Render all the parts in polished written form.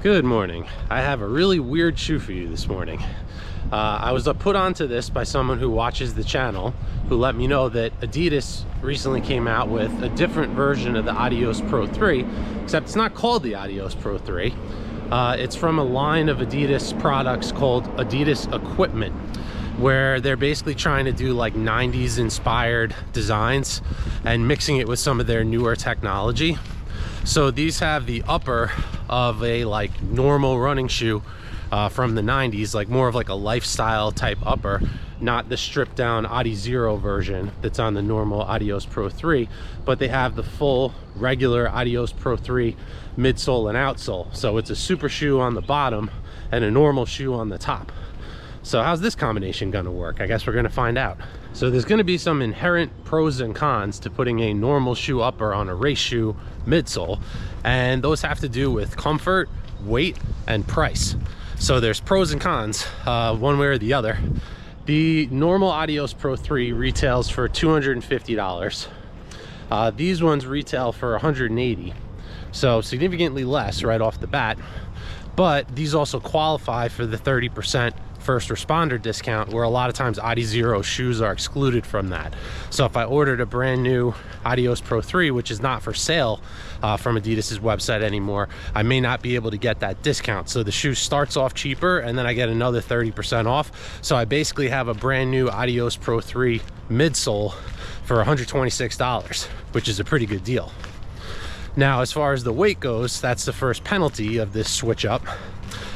Good morning. I have a really weird shoe for you this morning. I was put onto this by someone who watches the channel, who let me know that Adidas recently came out with a different version of the Adios Pro 3, except it's not called the Adios Pro 3. It's from a line of Adidas products called Adidas Equipment, where they're basically trying to do like 90s inspired designs and mixing it with some of their newer technology. So these have the upper of a like normal running shoe from the 90s, like more of like a lifestyle type upper, not the stripped down Adi Zero version that's on the normal Adios Pro 3, but they have the full regular Adios Pro 3 midsole and outsole. So it's a super shoe on the bottom and a normal shoe on the top. So how's this combination gonna work? I guess we're gonna find out. So there's gonna be some inherent pros and cons to putting a normal shoe upper on a race shoe midsole, and those have to do with comfort, weight, and price. So there's pros and cons, one way or the other. The normal Adios Pro 3 retails for $250. These ones retail for $180, so significantly less right off the bat. But these also qualify for the 30% first responder discount, where a lot of times Adi Zero shoes are excluded from that. So if I ordered a brand new Adios Pro 3, which is not for sale from Adidas's website anymore, I may not be able to get that discount. So the shoe starts off cheaper and then I get another 30% off. So I basically have a brand new Adios Pro 3 midsole for $126, which is a pretty good deal. Now, as far as the weight goes, that's the first penalty of this switch up.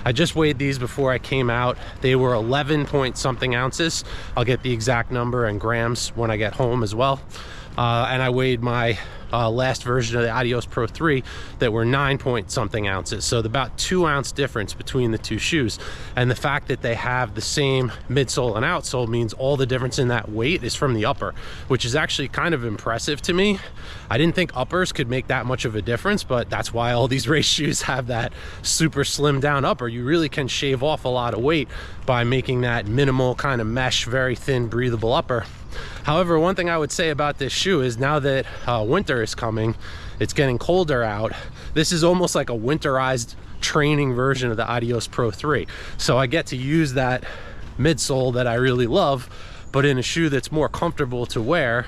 I just weighed these before I came out. They were 11 point something ounces. I'll get the exact number and grams when I get home as well. And I weighed my last version of the Adios Pro 3 that were 9 point something ounces. So about 2 ounce difference between the two shoes. And the fact that they have the same midsole and outsole means all the difference in that weight is from the upper, which is actually kind of impressive to me. I didn't think uppers could make that much of a difference, but that's why all these race shoes have that super slim down upper. You really can shave off a lot of weight by making that minimal kind of mesh, very thin, breathable upper. However, one thing I would say about this shoe is now that winter is coming, it's getting colder out. This is almost like a winterized training version of the Adios Pro 3. So I get to use that midsole that I really love, but in a shoe that's more comfortable to wear,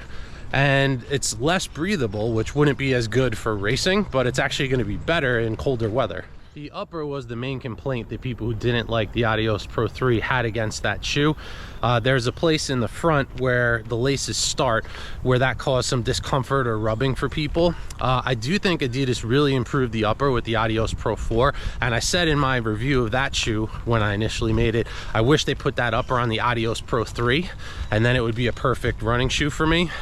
and it's less breathable, which wouldn't be as good for racing, but it's actually going to be better in colder weather. The upper was the main complaint that people who didn't like the Adios Pro 3 had against that shoe. There's a place in the front where the laces start where that caused some discomfort or rubbing for people. I do think Adidas really improved the upper with the Adios Pro 4, and I said in my review of that shoe when I initially made it, I wish they put that upper on the Adios Pro 3, and then it would be a perfect running shoe for me.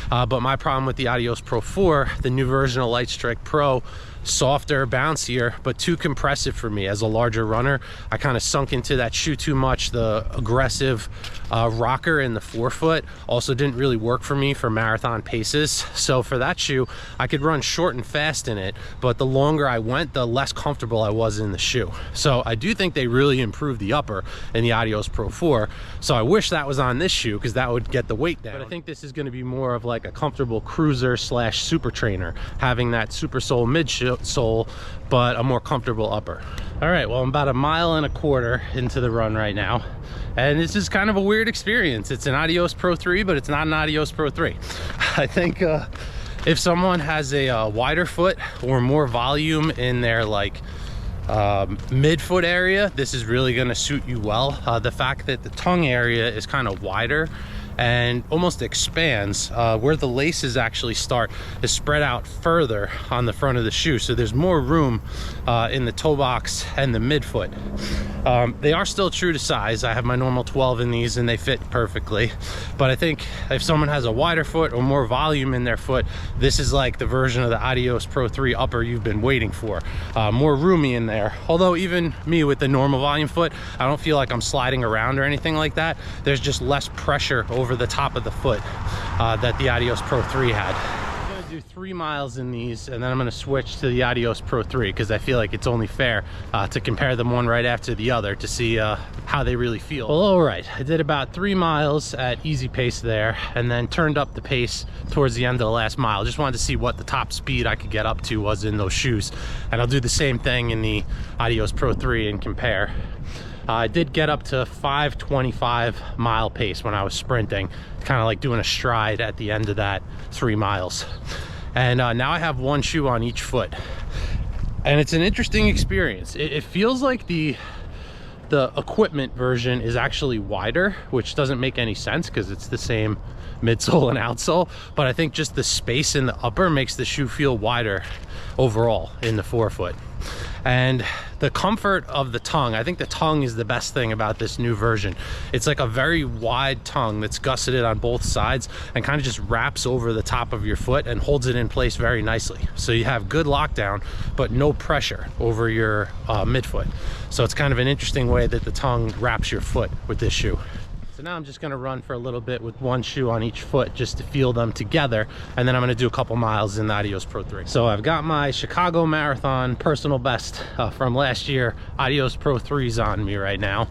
But my problem with the Adios Pro 4, the new version of Light Strike Pro, softer, bouncier, but too compressive for me as a larger runner. I kind of sunk into that shoe too much. The aggressive rocker in the forefoot also didn't really work for me for marathon paces. So for that shoe, I could run short and fast in it, but the longer I went, the less comfortable I was in the shoe. So I do think they really improved the upper in the Adios Pro 4. So I wish that was on this shoe, because that would get the weight down. But I think this is going to be more of like a comfortable cruiser slash super trainer, having that super sole midsole, but a more comfortable upper. All right, well, I'm about 1.25 miles into the run right now, and this is kind of a weird experience. It's an Adios Pro 3, but it's not an Adios Pro 3. I think if someone has a wider foot or more volume in their like midfoot area, this is really going to suit you well. The fact that the tongue area is kind of wider and almost expands, where the laces actually start is spread out further on the front of the shoe, so there's more room in the toe box and the midfoot. They are still true to size. I have my normal 12 in these and they fit perfectly, but I think if someone has a wider foot or more volume in their foot, this is like the version of the Adios Pro 3 upper you've been waiting for. More roomy in there, although even me with the normal volume foot, I don't feel like I'm sliding around or anything like that. There's just less pressure over the top of the foot that the Adios Pro 3 had. I'm gonna do 3 miles in these, and then I'm going to switch to the Adios Pro 3 because I feel like it's only fair to compare them one right after the other to see how they really feel. Well, all right, I did about 3 miles at easy pace there, and then turned up the pace towards the end of the last mile. Just wanted to see what the top speed I could get up to was in those shoes, and I'll do the same thing in the Adios Pro 3 and compare. I did get up to 5:25 mile pace when I was sprinting, kind of like doing a stride at the end of that 3 miles. And now I have one shoe on each foot, and it's an interesting experience. It feels like the equipment version is actually wider, which doesn't make any sense because it's the same midsole and outsole, but I think just the space in the upper makes the shoe feel wider overall in the forefoot. And the comfort of the tongue, I think the tongue is the best thing about this new version. It's like a very wide tongue that's gusseted on both sides and kind of just wraps over the top of your foot and holds it in place very nicely. So you have good lockdown, but no pressure over your midfoot. So it's kind of an interesting way that the tongue wraps your foot with this shoe. So now I'm just going to run for a little bit with one shoe on each foot just to feel them together, and then I'm going to do a couple miles in the Adios Pro 3. So I've got my Chicago Marathon personal best from last year Adios Pro 3s on me right now.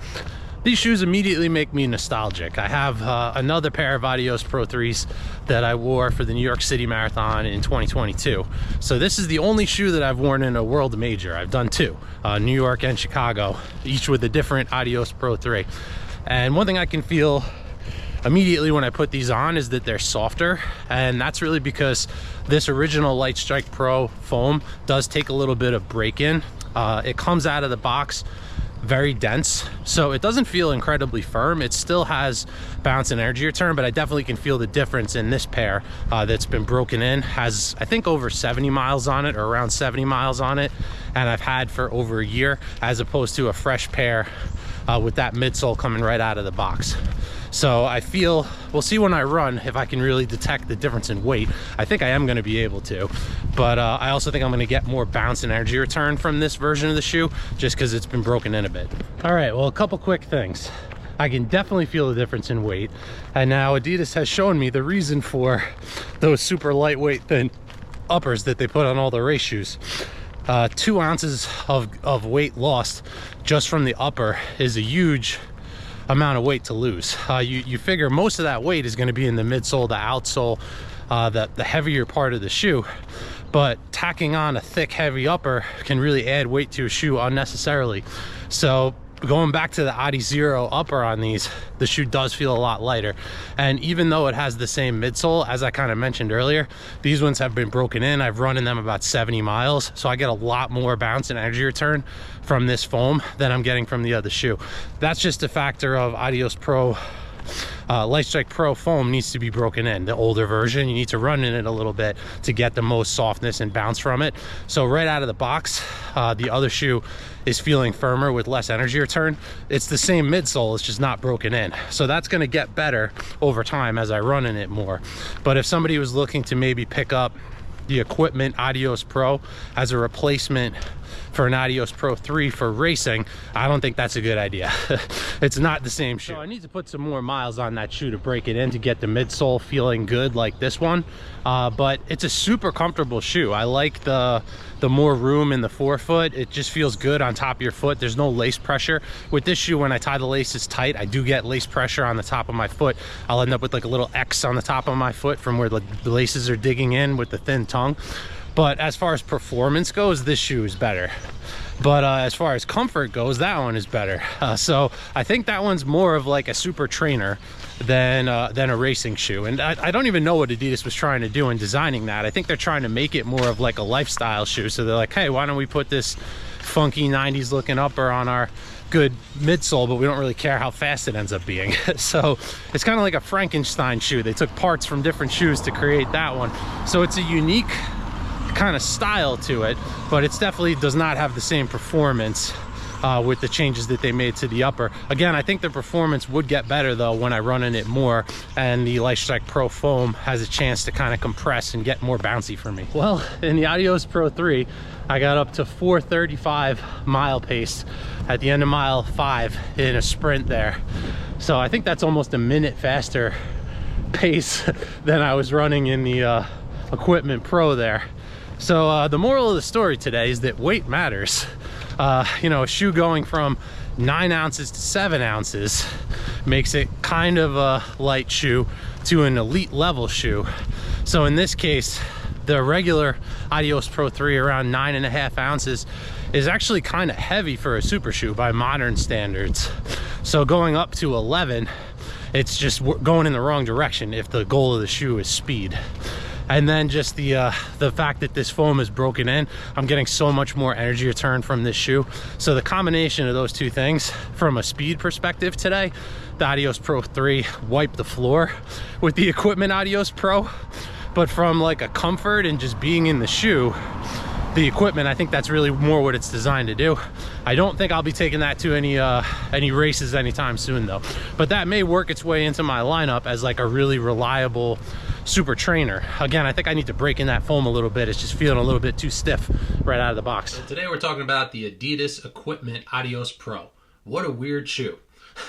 These shoes immediately make me nostalgic. I have another pair of Adios Pro 3s that I wore for the New York City Marathon in 2022. So this is the only shoe that I've worn in a world major. I've done two, New York and Chicago, each with a different Adios Pro 3. And one thing I can feel immediately when I put these on is that they're softer, and that's really because this original Light Strike Pro foam does take a little bit of break-in. It comes out of the box very dense, so it doesn't feel incredibly firm. It still has bounce and energy return, but I definitely can feel the difference in this pair that's been broken in. Has, I think, over 70 miles on it, or around 70 miles on it, and I've had for over a year, as opposed to a fresh pair with that midsole coming right out of the box. So I feel, we'll see when I run if I can really detect the difference in weight. I think I am going to be able to, but I also think I'm going to get more bounce and energy return from this version of the shoe just because it's been broken in a bit. All right, well, a couple quick things. I can definitely feel the difference in weight, and now Adidas has shown me the reason for those super lightweight thin uppers that they put on all the race shoes. 2 ounces of weight lost just from the upper is a huge amount of weight to lose. You figure most of that weight is going to be in the midsole, the outsole, the heavier part of the shoe, but tacking on a thick, heavy upper can really add weight to a shoe unnecessarily. So going back to the Adi Zero upper on these, the shoe does feel a lot lighter. And even though it has the same midsole, as I kind of mentioned earlier, these ones have been broken in. I've run in them about 70 miles, so I get a lot more bounce and energy return from this foam than I'm getting from the other shoe. That's just a factor of Adios Pro. Light Strike Pro foam needs to be broken in. The older version, you need to run in it a little bit to get the most softness and bounce from it. So right out of the box, the other shoe is feeling firmer with less energy return. It's the same midsole, it's just not broken in. So that's going to get better over time as I run in it more. But if somebody was looking to maybe pick up the equipment Adios Pro as a replacement for an Adios Pro 3 for racing, I don't think that's a good idea. It's not the same shoe. So I need to put some more miles on that shoe to break it in to get the midsole feeling good like this one. But it's a super comfortable shoe. I like the more room in the forefoot. It just feels good on top of your foot. There's no lace pressure. With this shoe, when I tie the laces tight, I do get lace pressure on the top of my foot. I'll end up with like a little X on the top of my foot from where the laces are digging in with the thin tongue. But as far as performance goes, this shoe is better. But as far as comfort goes, that one is better. So I think that one's more of like a super trainer than a racing shoe. And I don't even know what Adidas was trying to do in designing that. I think they're trying to make it more of like a lifestyle shoe. So they're like, hey, why don't we put this funky 90s looking upper on our good midsole, but we don't really care how fast it ends up being. So it's kind of like a Frankenstein shoe. They took parts from different shoes to create that one. So it's a unique kind of style to it, but it definitely does not have the same performance with the changes that they made to the upper. Again, I think the performance would get better though when I run in it more, and the Light Strike Pro foam has a chance to kind of compress and get more bouncy for me. Well, in the Adios Pro 3, I got up to 4:35 mile pace at the end of mile 5 in a sprint there. So I think that's almost a minute faster pace than I was running in the Equipment Pro there. So the moral of the story today is that weight matters. You know, a shoe going from 9 ounces to 7 ounces makes it kind of a light shoe to an elite level shoe. So in this case, the regular Adios Pro 3 around 9.5 ounces is actually kind of heavy for a super shoe by modern standards. So going up to 11, it's just going in the wrong direction if the goal of the shoe is speed. And then just the fact that this foam is broken in, I'm getting so much more energy return from this shoe. So the combination of those two things from a speed perspective today, the Adios Pro 3 wiped the floor with the Equipment Adios Pro. But from like a comfort and just being in the shoe, the Equipment, I think that's really more what it's designed to do. I don't think I'll be taking that to any races anytime soon though. But that may work its way into my lineup as like a really reliable super trainer. Again, I think I need to break in that foam a little bit. It's just feeling a little bit too stiff right out of the box. So today we're talking about the Adidas Equipment Adios Pro. What a weird shoe.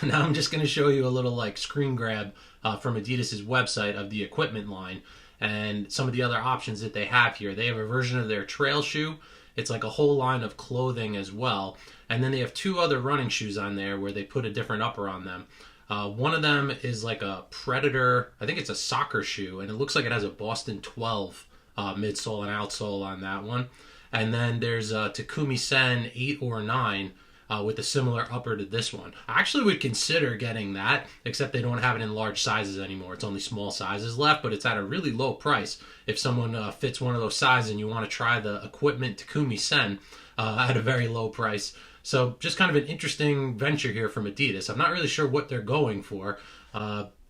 Now I'm just going to show you a little like screen grab from Adidas's website of the Equipment line and some of the other options that they have here. They have a version of their trail shoe. It's like a whole line of clothing as well. And then they have 2 other running shoes on there where they put a different upper on them. One of them is like a Predator, I think it's a soccer shoe, and it looks like it has a Boston 12 midsole and outsole on that one. And then there's a Takumi Sen 8 or 9 with a similar upper to this one. I actually would consider getting that, except they don't have it in large sizes anymore. It's only small sizes left, but it's at a really low price. If someone fits one of those sizes and you want to try the Equipment Takumi Sen at a very low price. So just kind of an interesting venture here from Adidas. I'm not really sure what they're going for.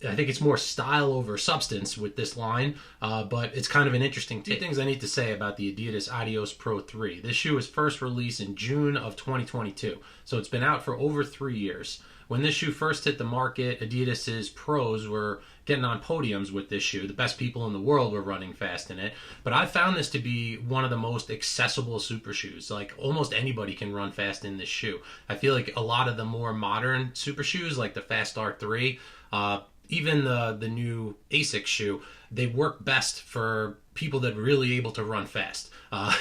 I think it's more style over substance with this line, but it's kind of an interesting take. 2 things I need to say about the Adidas Adios Pro 3. This shoe was first released in June of 2022, so it's been out for over 3 years. When this shoe first hit the market, Adidas's pros were getting on podiums with this shoe. The best people in the world were running fast in it. But I found this to be one of the most accessible super shoes. Like almost anybody can run fast in this shoe. I feel like a lot of the more modern super shoes, like the Fast R3, even the new ASICS shoe, they work best for people that are really able to run fast.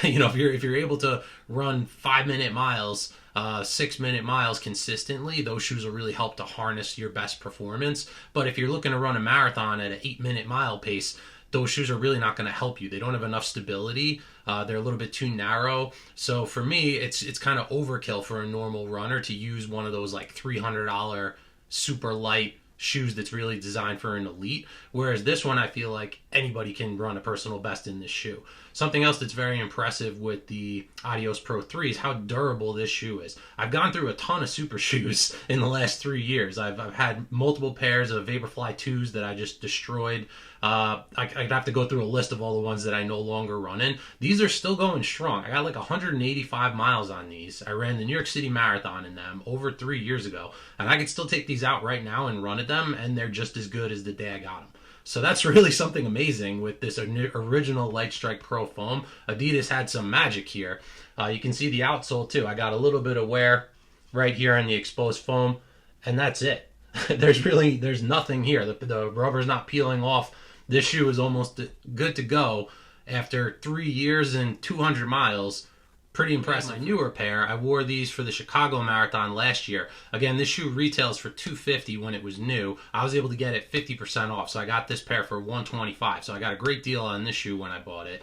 You know, if you're able to run 5-minute miles, 6-minute miles consistently, those shoes will really help to harness your best performance. But if you're looking to run a marathon at an 8-minute mile pace, those shoes are really not going to help you. They don't have enough stability. They're a little bit too narrow. So for me, it's kind of overkill for a normal runner to use one of those like $300 super light shoes that's really designed for an elite, whereas this one I feel like anybody can run a personal best in this shoe. Something else that's very impressive with the Adios Pro 3 is how durable this shoe is. I've gone through a ton of super shoes in the last 3 years. I've had multiple pairs of Vaporfly 2s that I just destroyed. I'd have to go through a list of all the ones that I no longer run in. These are still going strong. I got like 185 miles on these. I ran the New York City Marathon in them over 3 years ago, and I could still take these out right now and run at them, and they're just as good as the day I got them. So that's really something amazing with this original Light Strike Pro foam. Adidas had some magic here. You can see the outsole too. I got a little bit of wear right here on the exposed foam, and that's it. There's nothing here. The rubber's not peeling off. This shoe is almost good to go after 3 years and 200 miles. Pretty impressive. My newer pair, I wore these for the Chicago Marathon last year. Again, this shoe retails for $250 when it was new. I was able to get it 50% off, so I got this pair for $125. So I got a great deal on this shoe when I bought it.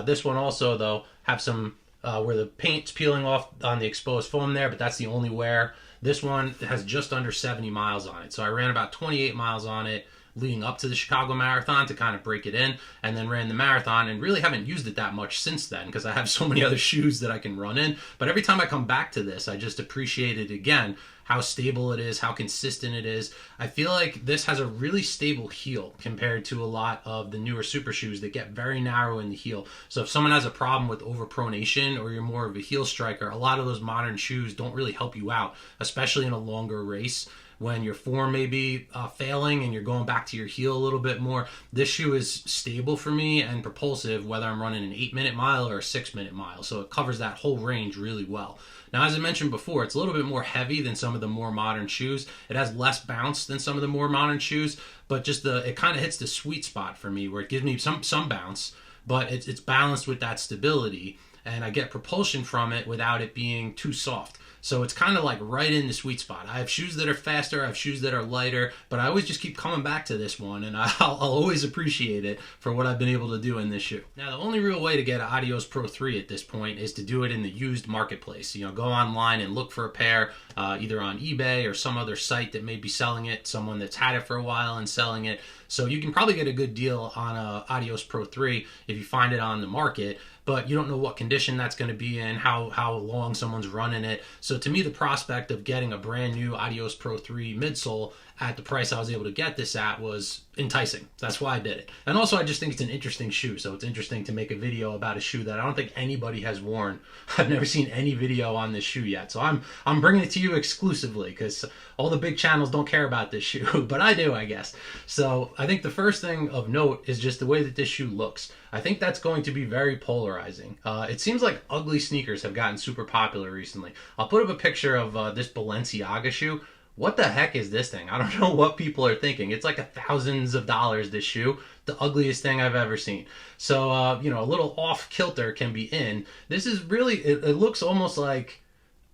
This one also, though, have some where the paint's peeling off on the exposed foam there, but that's the only wear. This one has just under 70 miles on it. So I ran about 28 miles on it leading up to the Chicago Marathon to kind of break it in, and then ran the marathon and really haven't used it that much since then because I have so many other shoes that I can run in. But every time I come back to this, I just appreciate it again, how stable it is, how consistent it is. I feel like this has a really stable heel compared to a lot of the newer super shoes that get very narrow in the heel. So if someone has a problem with overpronation or you're more of a heel striker, a lot of those modern shoes don't really help you out, especially in a longer race. When your form may be failing and you're going back to your heel a little bit more, this shoe is stable for me and propulsive whether I'm running an 8-minute mile or a 6-minute mile. So it covers that whole range really well. Now, as I mentioned before, it's a little bit more heavy than some of the more modern shoes. It has less bounce than some of the more modern shoes, but just it kind of hits the sweet spot for me where it gives me some bounce, but it's balanced with that stability, and I get propulsion from it without it being too soft. So it's kind of like right in the sweet spot. I have shoes that are faster, I have shoes that are lighter, but I always just keep coming back to this one, and I'll always appreciate it for what I've been able to do in this shoe. Now, the only real way to get an Adios Pro 3 at this point is to do it in the used marketplace. You know, go online and look for a pair, either on eBay or some other site that may be selling it, someone that's had it for a while and selling it. So you can probably get a good deal on a Adios Pro 3 if you find it on the market, but you don't know what condition that's going to be in, how long someone's running it. So to me, the prospect of getting a brand new Adios Pro 3 midsole at the price I was able to get this at was enticing. That's why I did it. And also, I just think it's an interesting shoe. So it's interesting to make a video about a shoe that I don't think anybody has worn. I've never seen any video on this shoe yet. So I'm bringing it to you exclusively because all the big channels don't care about this shoe, but I do, I guess. So I think the first thing of note is just the way that this shoe looks. I think that's going to be very polarizing. It seems like ugly sneakers have gotten super popular recently. I'll put up a picture of this Balenciaga shoe. What the heck is this thing? I don't know what people are thinking. It's like thousands of dollars, this shoe. The ugliest thing I've ever seen. So, you know, a little off kilter can be in. This is really, it looks almost like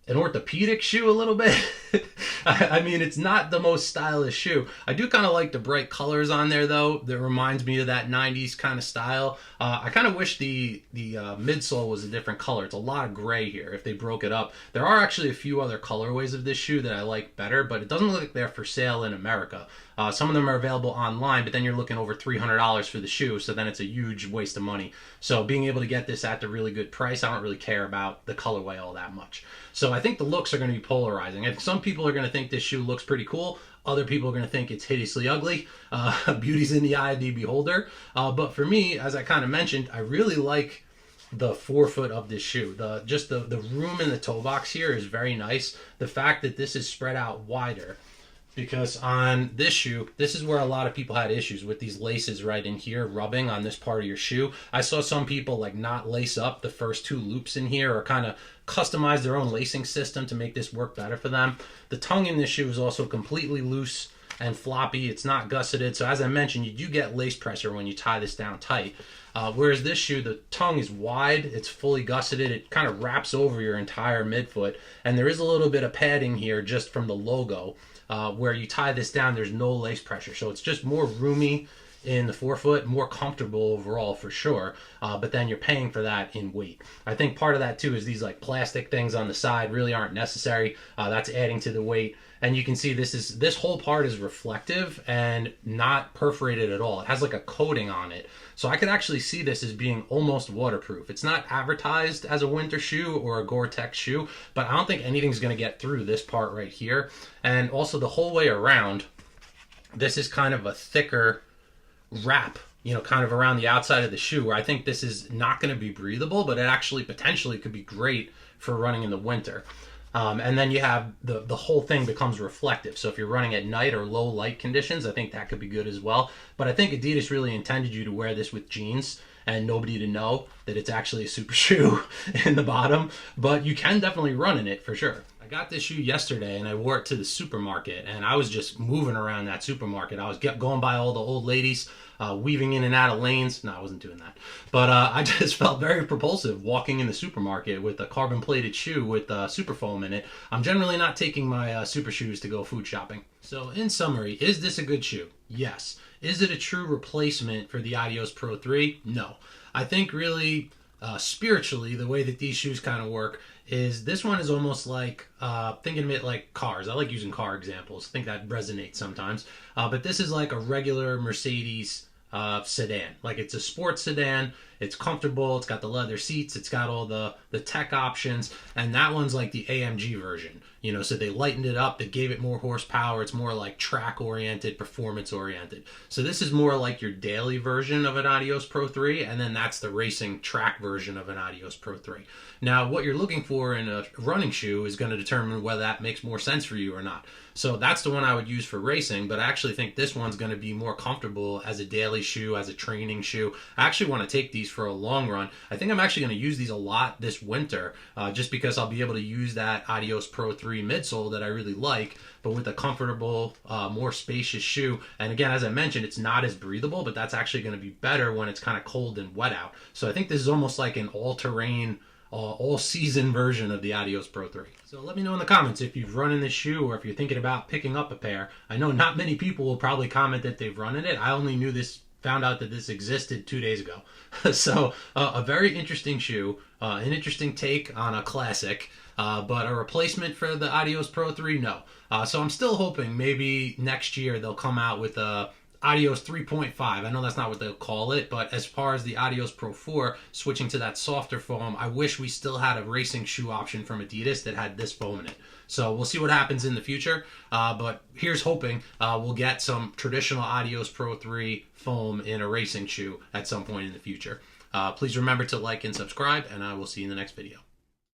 an orthopedic shoe a little bit. I mean, it's not the most stylish shoe. I do kind of like the bright colors on there, though. That reminds me of that 90s kind of style. I kind of wish the midsole was a different color. It's a lot of gray here if they broke it up. There are actually a few other colorways of this shoe that I like better, but it doesn't look like they're for sale in America. Some of them are available online, but then you're looking over $300 for the shoe, so then it's a huge waste of money. So being able to get this at a really good price, I don't really care about the colorway all that much. So I think the looks are going to be polarizing. I think some people are going to think this shoe looks pretty cool. Other people are going to think it's hideously ugly. Beauty's in the eye of the beholder. But for me, as I kind of mentioned, I really like the forefoot of this shoe. The room in the toe box here is very nice. The fact that this is spread out wider, because on this shoe, this is where a lot of people had issues with these laces right in here rubbing on this part of your shoe. I saw some people like not lace up the first two loops in here, or kind of customize their own lacing system to make this work better for them. The tongue in this shoe is also completely loose and floppy. It's not gusseted. So as I mentioned, you do get lace pressure when you tie this down tight. Whereas this shoe, the tongue is wide, it's fully gusseted, it kind of wraps over your entire midfoot, and there is a little bit of padding here just from the logo. Where you tie this down, there's no lace pressure, so it's just more roomy in the forefoot, more comfortable overall for sure, but then you're paying for that in weight. I think part of that too is these like plastic things on the side really aren't necessary. That's adding to the weight. And you can see this whole part is reflective and not perforated at all. It has like a coating on it. So I could actually see this as being almost waterproof. It's not advertised as a winter shoe or a Gore-Tex shoe, but I don't think anything's going to get through this part right here. And also the whole way around, this is kind of a thicker wrap, you know, kind of around the outside of the shoe, where I think this is not going to be breathable, but it actually potentially could be great for running in the winter. And then you have the whole thing becomes reflective. So if you're running at night or low light conditions, I think that could be good as well. But I think Adidas really intended you to wear this with jeans and nobody to know that it's actually a super shoe in the bottom. But you can definitely run in it for sure. I got this shoe yesterday and I wore it to the supermarket, and I was just moving around that supermarket. I was going by all the old ladies, weaving in and out of lanes. No, I wasn't doing that. But I just felt very propulsive walking in the supermarket with a carbon plated shoe with super foam in it. I'm generally not taking my super shoes to go food shopping. So in summary, is this a good shoe? Yes. Is it a true replacement for the Adios Pro 3? No. I think really spiritually, the way that these shoes kind of work is this one is almost like thinking of it like cars. I like using car examples. I think that resonates sometimes. But this is like a regular Mercedes sedan. Like it's a sports sedan. It's comfortable. It's got the leather seats. It's got all the tech options. And that one's like the AMG version. You know, so they lightened it up. They gave it more horsepower. It's more like track oriented, performance oriented. So this is more like your daily version of an Adios Pro 3. And then that's the racing track version of an Adios Pro 3. Now, what you're looking for in a running shoe is going to determine whether that makes more sense for you or not. So that's the one I would use for racing, but I actually think this one's going to be more comfortable as a daily shoe, as a training shoe. I actually want to take these these for a long run. I think I'm actually going to use these a lot this winter, just because I'll be able to use that Adios Pro 3 midsole that I really like, but with a comfortable, more spacious shoe. And again, as I mentioned, it's not as breathable, but that's actually going to be better when it's kind of cold and wet out. So I think this is almost like an all-terrain, all-season version of the Adios Pro 3. So let me know in the comments if you've run in this shoe or if you're thinking about picking up a pair. I know not many people will probably comment that they've run in it. I only found out that this existed 2 days ago. So a very interesting shoe, an interesting take on a classic, but a replacement for the Adios Pro 3, no. So I'm still hoping maybe next year they'll come out with a Adios 3.5. I know that's not what they'll call it, but as far as the Adios Pro 4 switching to that softer foam, I wish we still had a racing shoe option from Adidas that had this foam in it. So we'll see what happens in the future, but here's hoping we'll get some traditional Adios Pro 3 foam in a racing shoe at some point in the future. Please remember to like and subscribe, and I will see you in the next video.